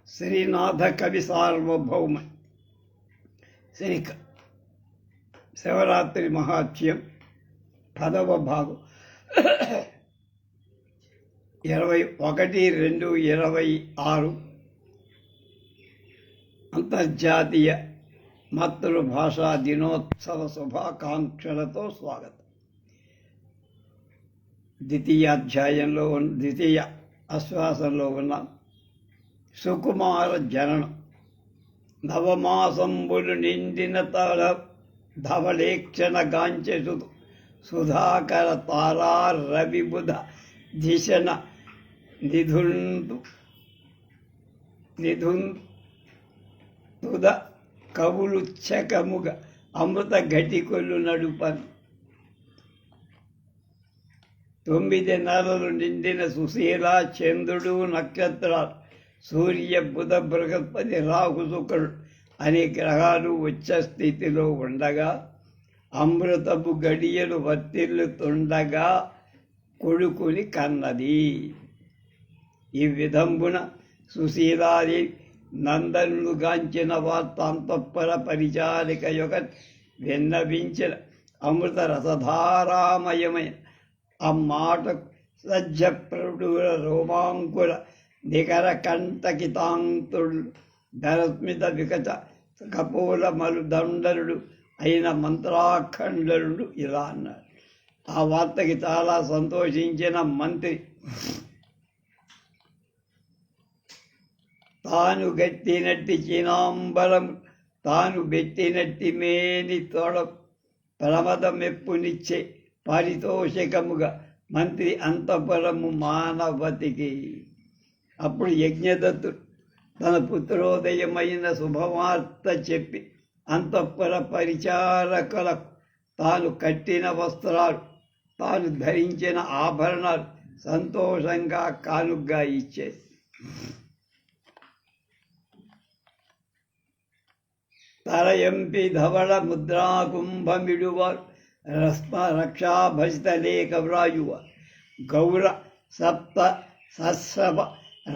శ్రీనాథ కవి సార్వభౌమ శ్రీ శివరాత్రి మహాత్మ్యం 10వ భాగం 21/2/26 అంతర్జాతీయ మాతృభాషా దినోత్సవ శుభాకాంక్షలతో స్వాగతం. ద్వితీయ ఆశ్వాసంలో ఉన్న సుకుమార జననం. నవమాసంబులు నిండిన తల ధవళేక్షణ గాంచెసు సుధాకర తారా రవి బుధ దిశన నిధుంతుద కవులు చకముగ అమృత ఘటికొల్లు నడుపను. 9 నెలలు నిండిన సుశీల చంద్రుడు నక్షత్రాలు సూర్య బుధ బృహస్పతి రాహు శుక్రుడు అనే గ్రహాలు ఉచ్చ స్థితిలో ఉండగా అమృతపు గడియలు వర్తిల్లుతుండగా కొడుకుని కన్నది. ఈ విధంబున సుశీలాది నందనులు గాంచిన వార్త అంతఃపుర పరిచారిక యొక్క విన్నవించిన అమృత రసధారామయమైన ఆ మాట సజ్జప్రడుల రోమాంకుల నికర కంటకితాంతుడు ధరస్మిత వికచ కపోల మలుదండరుడు అయిన మంత్రాఖండరుడు ఇలా అన్నాడు. ఆ వార్తకి చాలా సంతోషించిన మంత్రి తాను గట్టినట్టి చినాంబరం తాను బెట్టినట్టి మేని తోడ ప్రమదమెప్పునిచ్చే పారితోషికముగా మంత్రి అంతఃపురము మానవతికి. అప్పుడు యజ్ఞదత్తుడు తన పుత్రోదయమైన శుభవార్త చెప్పి అంతఃపుర పరిచారకులకు తాను కట్టిన వస్త్రాలు తాను ధరించిన ఆభరణాలు సంతోషంగా కానుగ్గా ఇచ్చేది. తరయంపి ధవళ ముద్రాకుంభమిడువారు రక్షాభసిత లేఖ వ్రాయువారు గౌర సప్త సస్రభ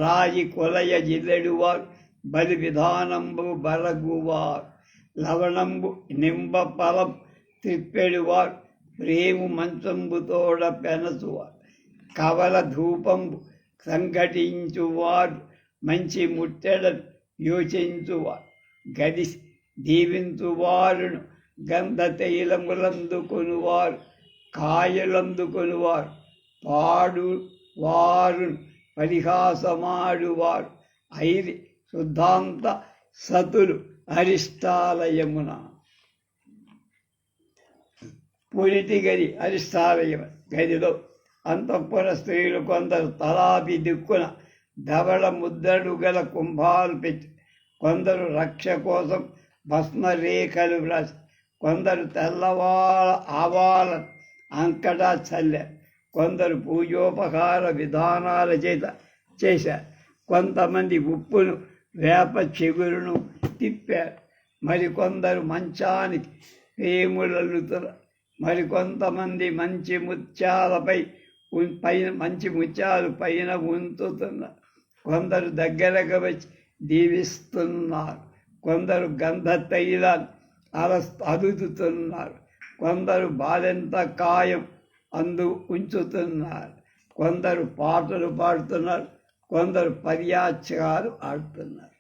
రాయి కొలయ జిల్లెడువారు బలి విధానంబు బరగువారు లవణంబు నింబ ఫలం త్రిప్పెడువారు ప్రేము మంచంబుతోడ పెనసువారు కవల ధూపంబు సంఘటించువారు మంచి ముట్టెడను యోచించువారు గది దీవించువారును గంధ తైలములందుకొనువారు కాయలందుకొనువారు పాడు వారును పరిహాసమాడువారు ఐరి శుద్ధాంత సతులు అరిష్టాలయమున. పురిటి గది అరిష్టాలయం గదిలో అంతఃపుర స్త్రీలు కొందరు తలాపి దిక్కున ధవళ ముద్దడు గల కుంభాలు పెట్టి కొందరు రక్ష కోసం భస్మరేఖలు వ్రాసి కొందరు తెల్లవాళ్ళ ఆవాల అంకటా చల్లారు కొందరు పూజోపకార విధానాల చేశారు కొంతమంది ఉప్పును వేప చిగురును తిప్పారు మరికొందరు మంచానికి పేములల్లుతున్నారు మరికొంతమంది మంచి ముత్యాలు పైన ఉంచుతున్నారు కొందరు దగ్గరకు వచ్చి దీవిస్తున్నారు కొందరు గంధ తైలాలు అదుతున్నారు కొందరు బాలెంత కాయం ఉంచుతున్నారు కొందరు పాటలు పాడుతున్నారు కొందరు పర్యాచకాలు ఆడుతున్నారు.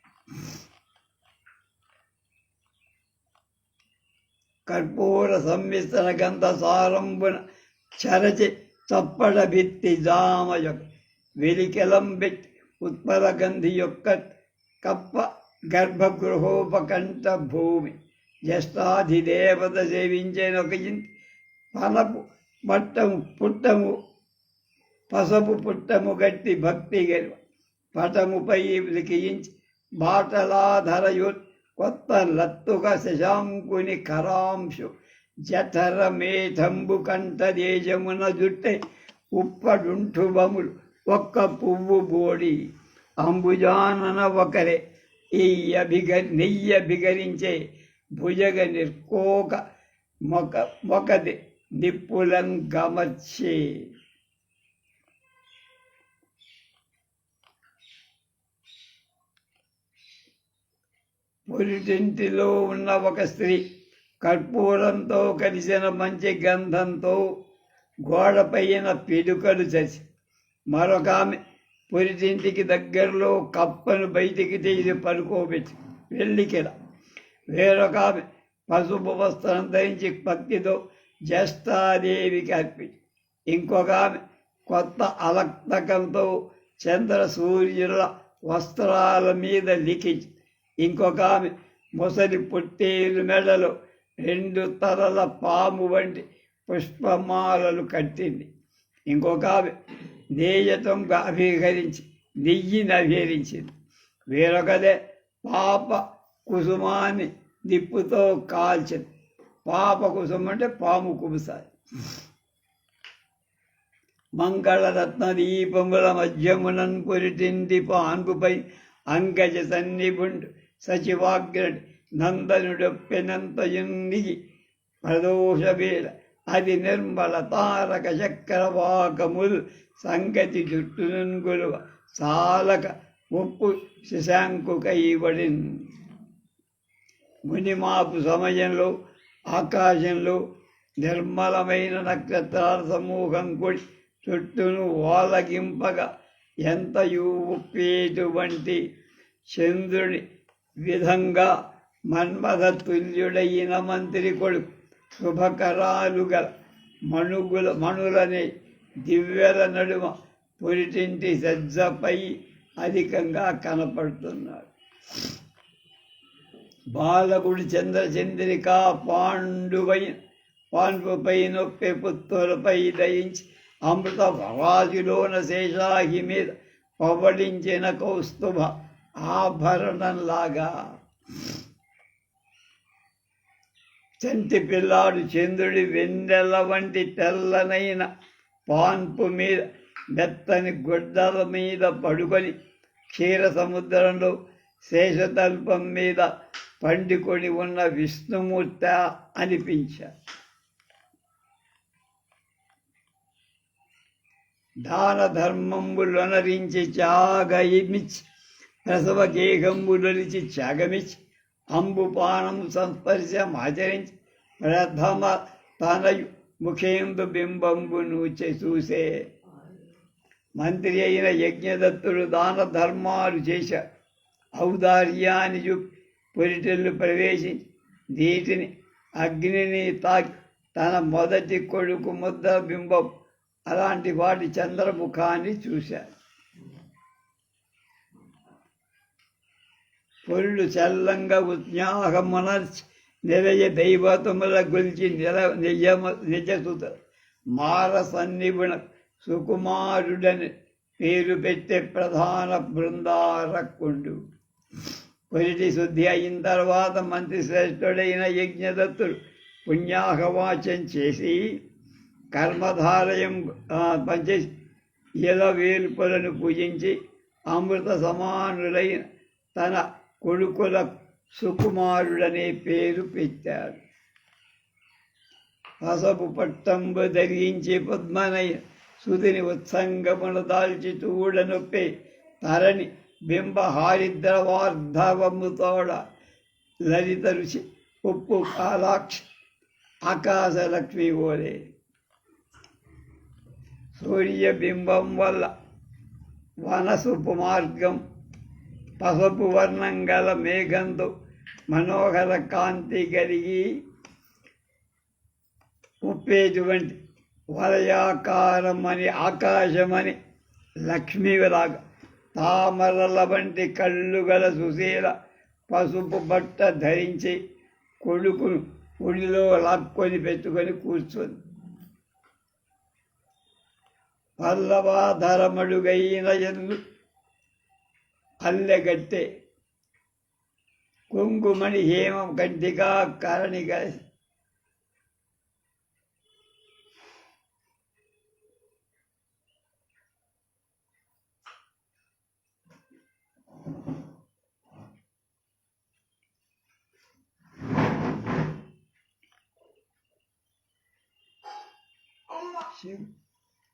కర్పూర సమ్మిశ్ర గంధ సారంభున చరచి చప్పడ భిత్తి జామ యొక్క వెలికెలం పెట్టి ఉత్పల గంధి యొక్క కప్ప గర్భగృహోపకంఠ భూమి జ్యేష్ఠాధిదేవత సేవించిన ఒక ఇంటి పనపు పుట్టము పసపు పుట్టము గట్టి భక్తి గెలువ పటముపై లిఖించి బాటలాధరయు కొత్త లత్తుక శశాంకుని కరాంశు జఠర మేధంబు కంఠ దేశమున జుట్టె ఉప్పడుంఠుబములు ఒక్క పువ్వు బోడి అంబుజానన ఒకరే నెయ్య బిగరించే భుజగ నిర్కోక మొకది నిప్పులం గమర్చే. పురిటింటిలో ఉన్న ఒక స్త్రీ కర్పూరంతో కలిసిన మంచి గంధంతో గోడపైన పిడుకలు చసి మరొక ఆమె పురిటింటికి దగ్గరలో కప్పను బయటికి తీసి పడుకోబెట్టి వెళ్ళికెలా వేరొక ఆమె పసుపు వస్త్రం ధరించి భక్తితో జ్యేష్ఠాదేవికి అర్పించి ఇంకొక ఆమె కొత్త అలక్తకంతో చంద్ర సూర్యుల వస్త్రాల మీద లిఖించి ఇంకొక ఆమె ముసలి పొట్టేలు మెడలో 2 తలల పాము వంటి పుష్పమాలలు కట్టింది. ఇంకొక ఆమె నేయతంగా అభిహరించి నెయ్యిని అభిహరించింది. వేరొకదే పాప కుసుమాన్ని నిప్పుతో కాల్చింది. పాప కుసుమం అంటే పాము కుబుసాయి. మంగళరత్న దీపముల మధ్యమునన్ పురిటింటి పాన్పుపై అంగజ సన్నిపుండు సచివాగ్రడి నందనుడొప్పెనంతయున్నిగి ప్రదోషవేళ అది నిర్మల తారక చక్రవాకముల్ సంగతి జుట్టునున్ గులువ సాలక ముప్పు శశాంకు కైబడిన్. మునిమాపు సమయంలో ఆకాశంలో నిర్మలమైన నక్షత్రాల సమూహం కూడి చుట్టూను ఓలగింపగా ఎంతయూ ఉప్పేటువంటి చంద్రుని విధంగా మన్మథ తుల్యుడైన మంత్రి కొడుకు శుభకరాలు గల మణులనే దివ్యల నడుమ పురిటింటి సజ్జపై అధికంగా కనపడుతున్నాడు. బాలకుడు చంద్రచంద్రిక పాండుపై నొప్పి పుత్తులపై దయించి అమృత భవాజులోన శేషాహి మీద పవడించిన కౌస్తుభ ఆభరణంలాగా చంటి పిల్లాడు చంద్రుడి వెన్నెల వంటి తెల్లనైన పాన్పు మీద మెత్తని గుడ్డల మీద పడుకొని క్షీర సముద్రంలో శేషతల్పం మీద పండుకొని ఉన్న విష్ణుమూర్త అనిపించారు. దాన ధర్మంబులొనరించి త్యాగమిచ్చి ప్రసవ గేహంబులొలిచి త్యాగమిచ్చి అంబుపానం సంస్పర్శమాచరించి ప్రథమ తనయు ముఖేందు బింబంబును చూసే. మంత్రి అయిన యజ్ఞదత్తుడు దాన ధర్మాలు చేశాడు. ఔదార్యాన్ని చూపి పురిటిల్లు ప్రవేశించి నీటిని అగ్నిని తాకి తన మొదటి కొడుకు ముద్ద బింబం అలాంటి వాటి చంద్రముఖాన్ని చూశాడు. పొరుడు చల్లంగా ఉజ్ఞాహమునర్చి నిలయ దైవతముల గురించి నిజసుత మార సన్నిపుణ సుకుమారుడని పేరు పెట్టే ప్రధాన బృందారకుండు. పొరిటి శుద్ధి అయిన తర్వాత మంత్రి శ్రేష్ఠుడైన యజ్ఞదత్తుడు పుణ్యాహవాచం చేసి కర్మధారయం పంచేసి వేల్పులను పూజించి అమృత సమానులైన తన కొడుకుల సుకుమారుడనే పేరు పెట్టాడు. పసపు పట్టంబు ధరించి పద్మనైన సుధిని ఉత్సంగమును దాల్చి చూడనొప్పే తరణి బింబ హారిద్రవార్ధవముతోడ లలిత రుచి ఉప్పు కాలాక్షి ఆకాశలక్ష్మి ఓలే. సూర్యబింబం వల్ల వనసుపు మార్గం పసుపు వర్ణం గల మేఘంతో మనోహర కాంతి కలిగి ఉప్పేటువంటి వలయాకారమని ఆకాశమని లక్ష్మీలాగా తామరల వంటి కళ్ళు గల సుశీల పసుపు బట్ట ధరించి కొడుకును ఒడిలో లాక్కొని పెట్టుకొని కూర్చొని పల్లవాధరమడుగైన ఎందు అల్లెగట్టే కుంకుమణి హేమం కంటిగా కరణి కలిసి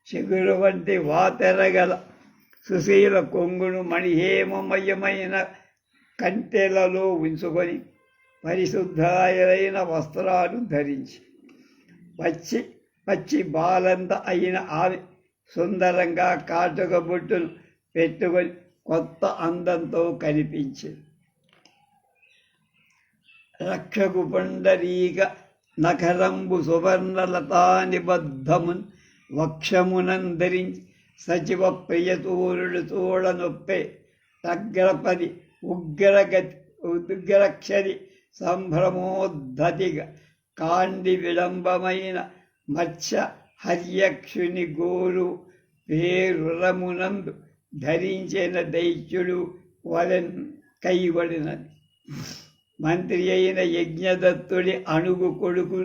చిగురు వంటి వాతెరగల సుశీల కొంగును మణిహేమమయమైన కంటెలలో ఉంచుకొని పరిశుద్ధాయలైన వస్త్రాలు ధరించి పచ్చి బాలంత అయిన ఆమె సుందరంగా కాటుక బొట్టును పెట్టుకొని కొత్త అందంతో కనిపించింది. రక్షకు పుండరీక నఖరంబు సువర్ణలతా నిబద్ధమున్ వక్షమునందరించి సచివ ప్రియతూరుడు తోడనొప్పే తగ్రపది ఉగ్రక్షరి సంభ్రమోద్ధతిగా కాండి విళంబమైన మత్స్య హర్యక్షుని గోరు పేరురమునందు ధరించిన దైత్యుడు వలెన్ కైబడినది. మంత్రి అయిన యజ్ఞదత్తుడి అణుగు కొడుకు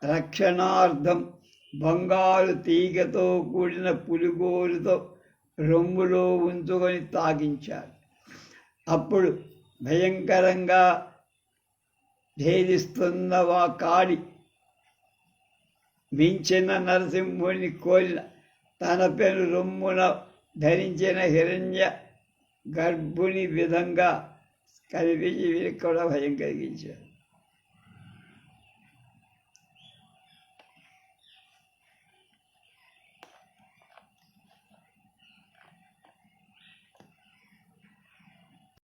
రక్షణార్థం బంగారు తీగతో కూడిన పులిగోరుతో రొమ్ములో ఉంచుకొని తాగించాడు. అప్పుడు భయంకరంగా భేదిస్తున్న కాడి మించిన నరసింహుని కోరిన తన పెను రొమ్మున ధరించిన హిరణ్య గర్భుని విధంగా కనిపించి వీరికి కూడా భయం కలిగించాడు.